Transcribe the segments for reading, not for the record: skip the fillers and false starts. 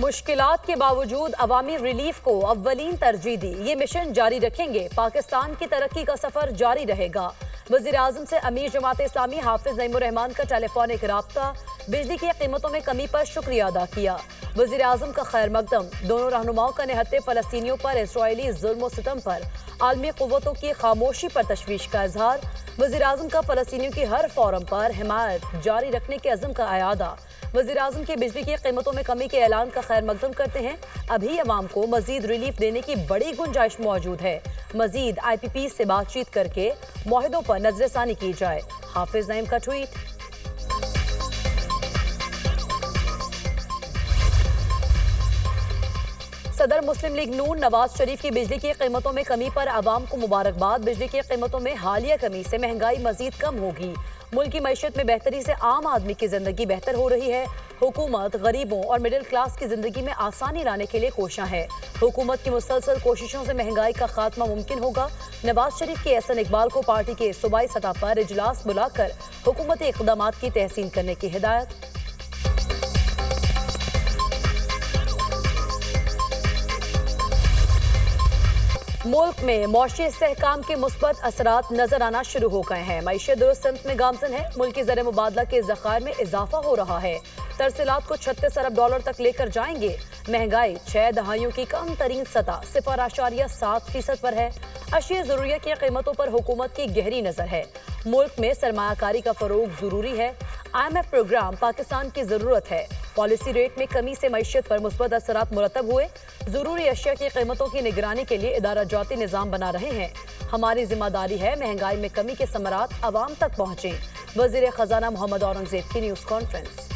मुश्किलात के बावजूद अवामी रिलीफ को अव्वलीन तरजीह दी। ये मिशन जारी रखेंगे। पाकिस्तान की तरक्की का सफर जारी रहेगा। वज़ीर आज़म से अमीर जमात इस्लामी हाफिज नईमुर रहमान का टेलीफोनिक राब्ता। बिजली की कीमतों में कमी पर शुक्रिया अदा किया। वज़ीर आज़म का खैर मकदम। दोनों रहनुमाओं का निहत्ते फ़लस्तीनियों पर इसराइली जुल्म व सितम पर आलमी क़ुव्वतों की खामोशी पर तशवीश का इजहार। वज़ीर आज़म का फ़लस्तीनियों की हर फोरम पर हिमायत जारी रखने के अज़्म का अयादा। वज़ीर आज़म की बिजली की कीमतों में कमी के ऐलान का खैर मकदम करते हैं। अभी अवाम को मजीद रिलीफ देने की बड़ी गुंजाइश मौजूद है। मजीद IPP से बातचीत करके मुआहिदों पर नजरसानी की जाए। हाफिज नईम का ट्वीट। सदर मुस्लिम लीग नून नवाज शरीफ की बिजली की कीमतों में कमी पर आवाम को मुबारकबाद। बिजली की कीमतों में हालिया कमी से महंगाई मजीद कम होगी। मुल्क की मईशत में बेहतरी से आम आदमी की जिंदगी बेहतर हो रही है। हुकूमत गरीबों और मिडिल क्लास की जिंदगी में आसानी लाने के लिए कोशां है। हुकूमत की मुसलसल कोशिशों से महंगाई का खात्मा मुमकिन होगा। नवाज शरीफ के एहसन इकबाल को पार्टी के सूबाई सतह पर इजलास बुलाकर हुकूमती इक़दामात की तहसीन करने की हिदायत। मुल्क में मौशी इस्तेहकाम के मुस्बत असरात नजर आना शुरू हो गए हैं। मईशत दुरुस्त सिमत में गामजन है। मुल्की ज़र मुबादला के ज़खायर में इजाफा हो रहा है। तरसीलात को 36 अरब डॉलर तक लेकर जाएंगे। महंगाई 6 दहाइयों की कम तरीन सतह 0.7% पर है। अशिया ज़रूरिया की कीमतों पर हुकूमत की गहरी नज़र है। मुल्क में सरमायाकारी का फ़रोग ज़रूरी है। IMF प्रोग्राम पाकिस्तान की ज़रूरत है। पॉलिसी रेट में कमी से मईशत पर मुस्बत असरात मुरतब हुए। ज़रूरी अशिया की कीमतों की निगरानी के लिए इदारा जाती निज़ाम बना रहे हैं। हमारी जिम्मेदारी है महंगाई में कमी के समरात अवाम तक पहुँचें। वज़ीर ख़जाना मोहम्मद औरंगज़ेब की news conference.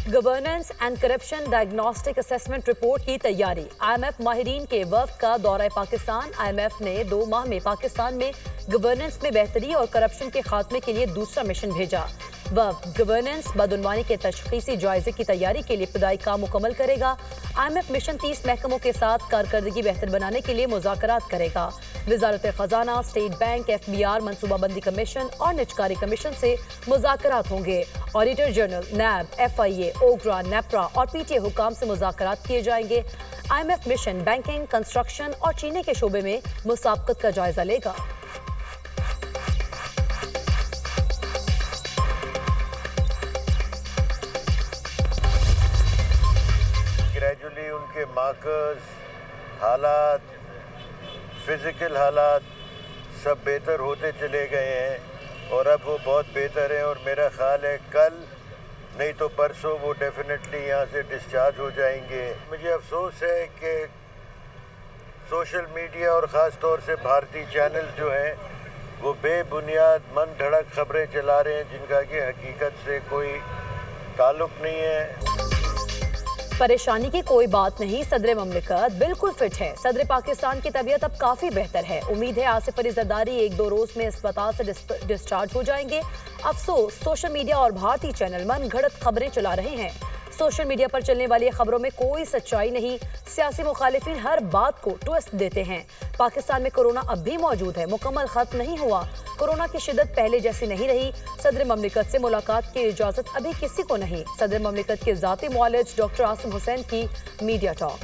Governance and corruption diagnostic assessment report की तैयारी। IMF माहिरीन के वफ़द का दौरा पाकिस्तान। IMF ने 2 माह में पाकिस्तान में गवर्नेंस में बेहतरी और करप्शन के खात्मे के लिए दूसरा मिशन भेजा। वफ़द गवर्नेंस बदउनवानी के तशख़ीसी जायजे की तैयारी के लिए इब्तदाई काम मुकम्मल करेगा। IMF मिशन 30 महकमों के साथ कारकर्दगी बेहतर बनाने के लिए मुज़ाकरात करेगा। वज़ारत ख़जाना, स्टेट बैंक, FBR, मनसूबाबंदी कमीशन और निजकारी कमीशन से मुज़ाकरात होंगे। Auditor general, NAB, FIA, OGRA, NEPRA और PTA हुकाम से मुज़ाकरात किए जाएंगे। IMF मिशन बैंकिंग, कंस्ट्रक्शन और चीनी के शोबे में मुसाबकत का जायजा लेगा। ग्रेजुअली उनके मार्कर्स, हालात, फिज़िकल हालात सब बेहतर होते चले गए हैं और अब वो बहुत बेहतर है। और मेरा ख्याल है कल नहीं तो परसों वो डेफिनेटली यहाँ से डिस्चार्ज हो जाएंगे। मुझे अफसोस है कि सोशल मीडिया और ख़ास तौर से भारतीय चैनल्स जो हैं वो बेबुनियाद मन धड़क खबरें चला रहे हैं जिनका कि हकीकत से कोई ताल्लुक़ नहीं है। परेशानी की कोई बात नहीं। सदर ममलिकत बिल्कुल फिट है। सदर पाकिस्तान की तबीयत अब काफ़ी बेहतर है। उम्मीद है आसिफ अली जरदारी 1-2 रोज़ में अस्पताल से डिस्चार्ज हो जाएंगे। अफसोस सोशल मीडिया और भारतीय चैनल मन घड़त खबरें चला रहे हैं। सोशल मीडिया पर चलने वाली खबरों में कोई सच्चाई नहीं। सियासी मुखालिफिन हर बात को ट्विस्ट देते हैं। पाकिस्तान में कोरोना अब भी मौजूद है, मुकम्मल खत्म नहीं हुआ। कोरोना की शिद्दत पहले जैसी नहीं रही। सदर ममलिकत से मुलाकात की इजाज़त अभी किसी को नहीं। सदर ममलिकत के ज़ाती मुआलिज डॉक्टर आसिम हुसैन की मीडिया टॉक।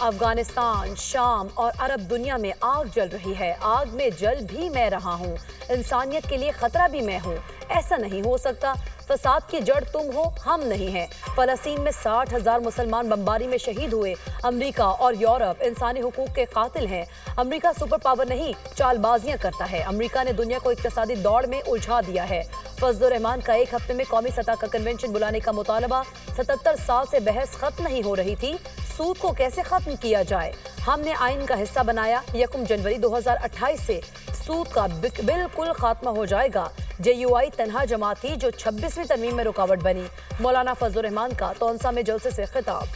अफगानिस्तान, शाम और अरब दुनिया में आग जल रही है। आग में जल भी मैं रहा हूँ। इंसानियत के लिए खतरा भी मैं हूँ। ऐसा नहीं हो सकता। फसाद की जड़ तुम हो, हम नहीं हैं। फ़लस्तीन में 60,000 मुसलमान बमबारी में शहीद हुए। अमेरिका और यूरोप इंसानी हुकूक के कातिल हैं। अमेरिका सुपर पावर नहीं, चालबाजियां करता है। अमेरिका ने दुनिया को इक़्तिसादी दौड़ में उलझा दिया है। फजलुर रहमान का 1 हफ्ते में कौमी सतह का कन्वेंशन बुलाने का मुतालबा। 77 साल से बहस खत्म नहीं हो रही थी। सूद को कैसे खत्म किया जाए, हमने आइन का हिस्सा बनाया। 1 जनवरी 2028 से सूद का बिल्कुल खात्मा हो जाएगा। JUI तनहा जमात थी जो 26वीं तरमीम में रुकावट बनी। मौलाना फजलुर रहमान का तौंसा में जलसे से खिताब।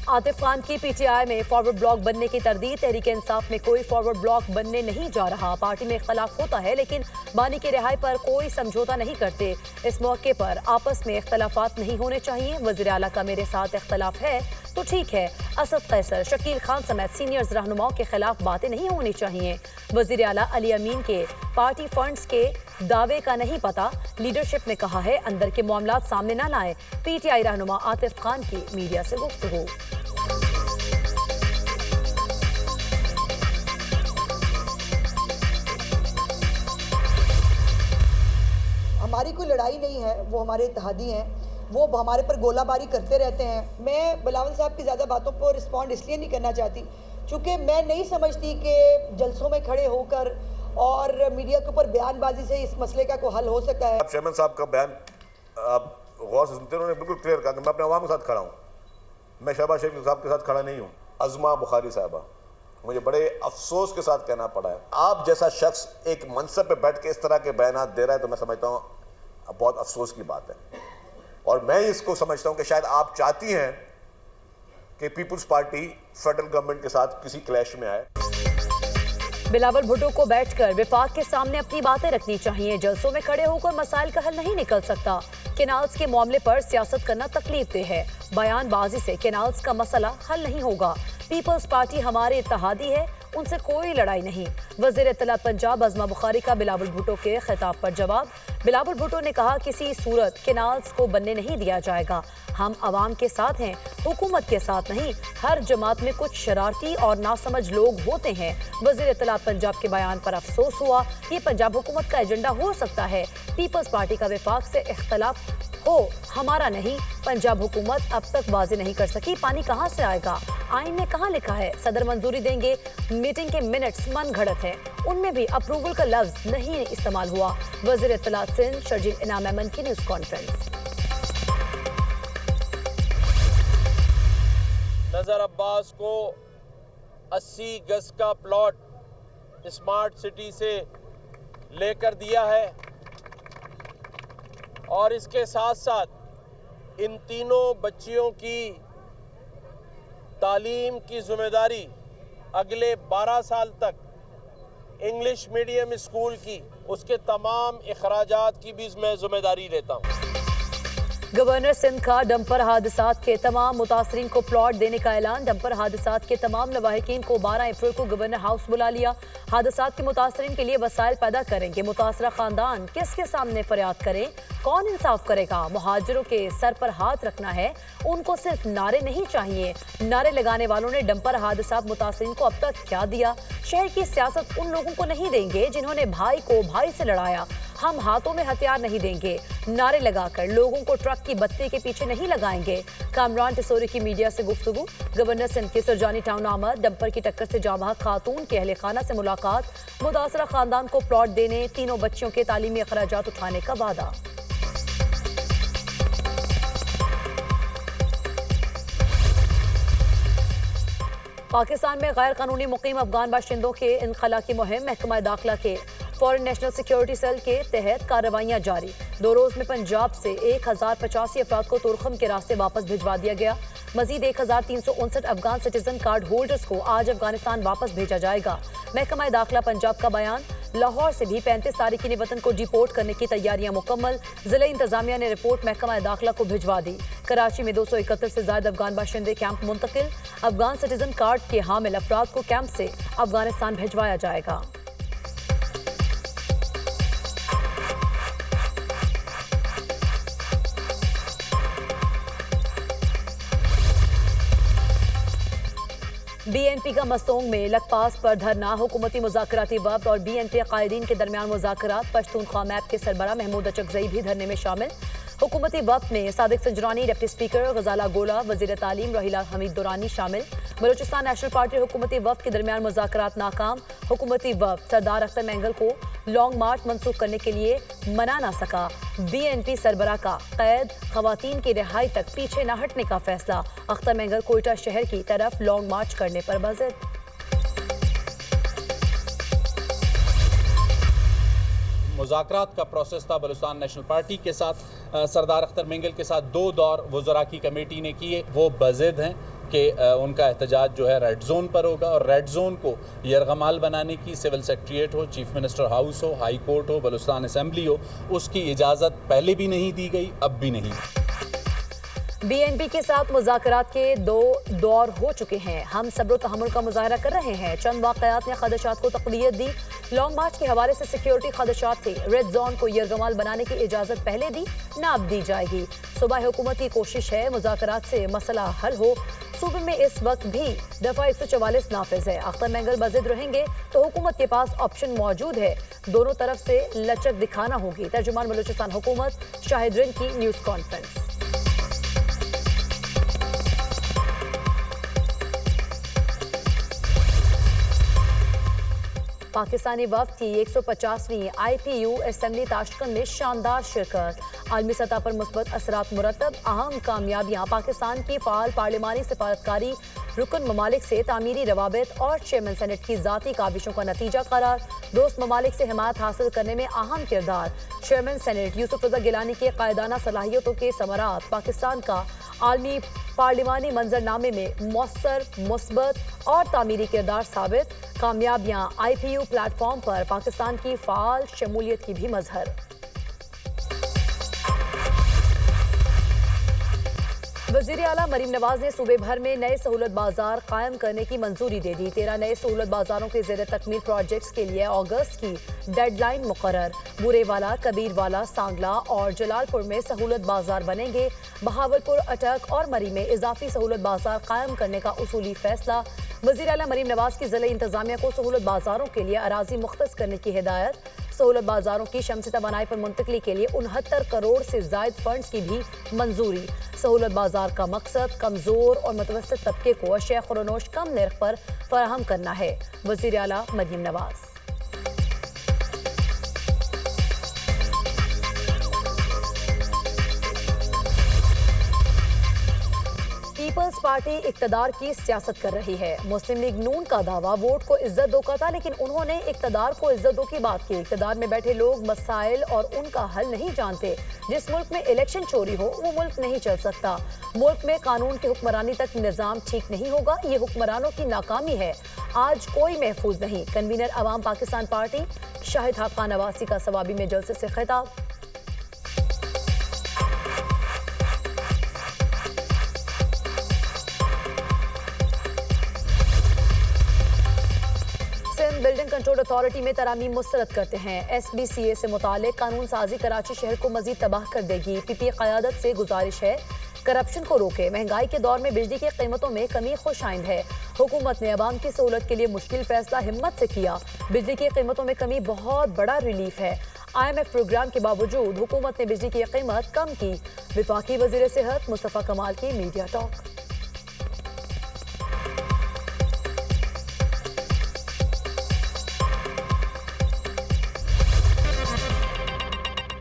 आतिफ खान की पीटीआई में फॉरवर्ड ब्लॉक बनने की तरदीद। तहरीक इंसाफ में कोई फॉरवर्ड ब्लॉक बनने नहीं जा रहा। पार्टी में इख्तलाफ होता है लेकिन बानी की रिहाई पर कोई समझौता नहीं करते। इस मौके पर आपस में इख्तलाफात नहीं होने चाहिए। वज़ीर आला का मेरे साथ इख्तलाफ है तो ठीक है। असद कैसर, शकील खान समेत सीनियर्स रहनुमाओं के खिलाफ बातें नहीं होनी चाहिए। वज़ीर आला अली अमीन के पार्टी फंड्स के दावे का नहीं पता। लीडरशिप ने कहा है अंदर के मामलात सामने न लाए। पीटीआई रहनुमा आतिफ खान की मीडिया से गुफ्तगू। हमारी कोई लड़ाई नहीं है, वो हमारे इत्तेहादी हैं, वो हमारे पर गोलाबारी करते रहते हैं। मैं बिलावल साहब की ज़्यादा बातों पर रिस्पॉन्ड इसलिए नहीं करना चाहती क्योंकि मैं नहीं समझती कि जलसों में खड़े होकर और मीडिया के ऊपर बयानबाजी से इस मसले का कोई हल हो सकता है। चेयरमैन साहब का बयान आप गौर से सुनते हैं, उन्होंने बिल्कुल क्लियर कहा कि मैं अपने अवाम के साथ खड़ा हूँ, मैं शहबाज शरीफ साहब के साथ खड़ा नहीं हूँ। अज़मा बुखारी साहबा, मुझे बड़े अफसोस के साथ कहना पड़ा है, आप जैसा शख्स एक मनसब पे बैठ के इस तरह के बयानात दे रहा है तो मैं समझता हूँ बहुत अफसोस की बात है। और मैं इसको समझता हूँ कि शायद आप चाहती हैं कि पीपल्स पार्टी फेडरल गवर्नमेंट के साथ किसी क्लैश में आए। बिलावल भुट्टो को बैठकर विफाक के सामने अपनी बातें रखनी चाहिए। जलसों में खड़े होकर मसाइल का हल नहीं निकल सकता। केनाल्स के मामले पर सियासत करना तकलीफदेह है। बयानबाजी से केनाल्स का मसला हल नहीं होगा। पीपल्स पार्टी हमारे इत्तेहादी है, उनसे कोई लड़ाई नहीं। वज़ीर इत्तलात पंजाब अज़मा बुखारी का बिलावल भुट्टो के खिताब पर जवाब। बिलावल भुट्टो ने कहा किसी सूरत केनाल्स को बनने नहीं दिया जाएगा। हम अवाम के साथ हैं, हुकूमत के साथ नहीं। हर जमात में कुछ शरारती और नासमझ लोग होते हैं। वज़ीर इत्तलात पंजाब के बयान पर अफसोस हुआ। ये पंजाब हुकूमत का एजेंडा हो सकता है। पीपल्स पार्टी का विफाक से इख्तलाफ हो, हमारा नहीं। पंजाब हुकूमत अब तक वाज़े नहीं कर सकी पानी कहाँ से आएगा। आइन में कहाँ लिखा है सदर मंजूरी देंगे। मीटिंग के मिनट्स मन घड़त हैं, उनमें भी अप्रूवल का लफ्ज नहीं इस्तेमाल हुआ। वज़ीर इत्तलात सिंध शर्जील इनाम अहमद की न्यूज़ कॉन्फ्रेंस। नज़र अब्बास को 80 गज का प्लॉट स्मार्ट सिटी से लेकर दिया है और इसके साथ साथ इन तीनों बच्चियों की तालीम की जिम्मेदारी अगले 12 साल तक इंग्लिश मीडियम स्कूल की उसके तमाम अखराजात की भी मैं जिम्मेदारी लेता हूँ। गवर्नर सिंध का डंपर हादसात के तमाम मुतासरीन को प्लॉट देने का ऐलान। डंपर हादसात के तमाम लवाहिकीन को 12 अप्रैल को गवर्नर हाउस बुला लिया। हादसात के मुतासरीन के लिए वसाइल पैदा करेंगे। मुतासरा खानदान किसके सामने फरियाद करें, कौन इंसाफ करेगा। मुहाजिरों के सर पर हाथ रखना है, उनको सिर्फ नारे नहीं चाहिए। नारे लगाने वालों ने डंपर हादसात मुतासरीन को अब तक क्या दिया। शहर की सियासत उन लोगों को नहीं देंगे जिन्होंने भाई को भाई से लड़ाया। हम हाथों में हथियार नहीं देंगे। नारे लगाकर लोगों को ट्रक की बत्ती के पीछे नहीं लगाएंगे। कामरान टिसोरी की मीडिया से गुफ्तगू। गवर्नर सिंध के सरजानी टाउन आमद। डंपर की टक्कर से जाँ बहक खातून के अहले खाना से मुलाकात। मुतासरा खानदान को प्लॉट देने, तीनों बच्चियों के तालीमी अखराजात उठाने का वादा। पाकिस्तान में गैर कानूनी मुकीम अफगान बाशिंदों के इनखला की मुहिम। महकमा दाखिला के फॉरेन नेशनल सिक्योरिटी सेल के तहत कार्रवाइयां जारी। 2 रोज में पंजाब से 1085 अफराद को तुरखम के रास्ते वापस भिजवा दिया गया। मजीद 1359 अफगान सिटीजन कार्ड होल्डर्स को आज अफगानिस्तान वापस भेजा जाएगा। महकमा दाखिला पंजाब का बयान। लाहौर से भी 35 तारिकीन वतन को डिपोर्ट करने की तैयारियां मुकम्मल। जिला इंतजामिया ने रिपोर्ट महकमा दाखिला को भिजवा दी। कराची में 231 से ज्यादा अफगान बाशिंदे कैंप मुंतकिल। अफगान सिटीजन कार्ड के हामिल अफराद को कैंप से अफगानिस्तान भिजवाया जाएगा। बीएनपी का मस्तोंग में लखपास पर धरना। हुकूमती मुज़ाकराती वफ्द और बीएनपी कायदीन के दरमियान मुज़ाकरात। पश्तूनख्वा मैप के सरबरा महमूद अचकज़ई भी धरने में शामिल। हुकूमती वफ्द में सादिक संजरानी, डिप्टी स्पीकर गजाला गोला, वज़ीर तालीम रहीला हमीद दुरानी शामिल। बलूचिस्तान नेशनल पार्टी हुकूमती वफ्द के दरमियान मुज़ाकरात नाकाम। हुकूमती वफ्द सरदार अख्तर मेंगल को लॉन्ग मार्च मनसूख करने के लिए मना ना सका। बीएनपी सरबरा का कैद खवातीन की रिहाई तक पीछे न हटने का फैसला। अख्तर मेंगल कोयटा शहर की तरफ लॉन्ग मार्च करने पर बज़द। मुज़ाकरात का प्रोसेस था बलूचिस्तान नेशनल पार्टी के साथ, सरदार अख्तर मेंगल के साथ 2 दौर वज़रा की कमेटी ने किए, वो बज़द हैं। کہ ان کا احتجاج جو ہے ریڈ زون پر ہوگا، اور ریڈ زون کو یرغمال بنانے کی سول سیکریٹریٹ ہو، چیف منسٹر ہاؤس ہو، ہائی کورٹ ہو، بلوچستان اسمبلی ہو، اس کی اجازت پہلے بھی نہیں دی گئی، اب بھی نہیں۔ بی این پی کے ساتھ مذاکرات کے 2 دور ہو چکے ہیں، ہم صبر و تحمل کا مظاہرہ کر رہے ہیں۔ چند واقعات نے خدشات کو تقویت دی۔ لانگ مارچ کے حوالے سے سیکیورٹی خدشات تھے، ریڈ زون کو یرغمال بنانے کی اجازت پہلے دی، نہ اب دی جائے گی۔ صوبائی حکومت کی کوشش ہے مذاکرات سے مسئلہ حل ہو۔ صوبے میں اس وقت بھی دفعہ 144 نافذ ہے۔ اختر مینگل بضد رہیں گے تو حکومت کے پاس آپشن موجود ہے، دونوں طرف سے لچک دکھانا ہوگی۔ ترجمان بلوچستان حکومت شاہد رن کی نیوز کانفرنس۔ پاکستانی وفد کی 150ویں آئی پی یو اسمبلی تاشقند میں شاندار شرکت، عالمی سطح پر مثبت اثرات مرتب، اہم کامیابیاں، پاکستان کی فعال پارلیمانی سفارتکاری رکن ممالک سے تعمیری روابط اور چیئرمین سینٹ کی ذاتی کاوشوں کا نتیجہ قرار، دوست ممالک سے حمایت حاصل کرنے میں اہم کردار، چیئرمین سینٹ یوسف رضا گیلانی کے قائدانہ صلاحیتوں کے ثمرات، پاکستان کا عالمی پارلیمانی منظرنامے میں مؤثر، مثبت اور تعمیری کردار ثابت، کامیابیاں آئی پی یو پلیٹ فارم پر پاکستان کی فعال شمولیت کی بھی مظہر۔ وزیر اعلیٰ مریم نواز نے صوبے بھر میں نئے سہولت بازار قائم کرنے کی منظوری دے دی۔ 13 نئے سہولت بازاروں کے زیر تکمیل پروجیکٹس کے لیے اگست کی ڈیڈ لائن مقرر۔ بورے والا، کبیر والا، سانگلہ اور جلال پور میں سہولت بازار بنیں گے۔ بہاولپور، اٹک اور مری میں اضافی سہولت بازار قائم کرنے کا اصولی فیصلہ۔ وزیر اعلیٰ مریم نواز کی ضلعی انتظامیہ کو سہولت بازاروں کے لیے اراضی مختص کرنے کی ہدایت۔ سہولت بازاروں کی شمسی توانائی پر منتقلی کے لیے 69 کروڑ سے زائد فنڈز کی بھی منظوری۔ سہولت بازار کا مقصد کمزور اور متوسط طبقے کو اشیاء خورونوش کم نرخ پر فراہم کرنا ہے۔ وزیر اعلیٰ مریم نواز۔ پیپلز پارٹی اقتدار کی سیاست کر رہی ہے۔ مسلم لیگ نون کا دعویٰ ووٹ کو عزت دو کا تھا، لیکن انہوں نے اقتدار کو عزت دو کی بات کی۔ اقتدار میں بیٹھے لوگ مسائل اور ان کا حل نہیں جانتے۔ جس ملک میں الیکشن چوری ہو وہ ملک نہیں چل سکتا۔ ملک میں قانون کی حکمرانی تک نظام ٹھیک نہیں ہوگا، یہ حکمرانوں کی ناکامی ہے۔ آج کوئی محفوظ نہیں۔ کنوینر عوام پاکستان پارٹی شاہد حقان نواسی کا ثوابی میں جلسے سے خطاب۔ بلڈنگ کنٹرول اتھارٹی میں ترامیم مسترد کرتے ہیں۔ ایس بی سی اے سے متعلق قانون سازی کراچی شہر کو مزید تباہ کر دے گی۔ پی پی قیادت سے گزارش ہے کرپشن کو روکے۔ مہنگائی کے دور میں بجلی کی قیمتوں میں کمی خوش آئند ہے۔ حکومت نے عوام کی سہولت کے لیے مشکل فیصلہ ہمت سے کیا۔ بجلی کی قیمتوں میں کمی بہت بڑا ریلیف ہے۔ آئی ایم ایف پروگرام کے باوجود حکومت نے بجلی کی قیمت کم کی۔ وفاقی وزیر صحت مصطفیٰ کمال کی میڈیا ٹاک۔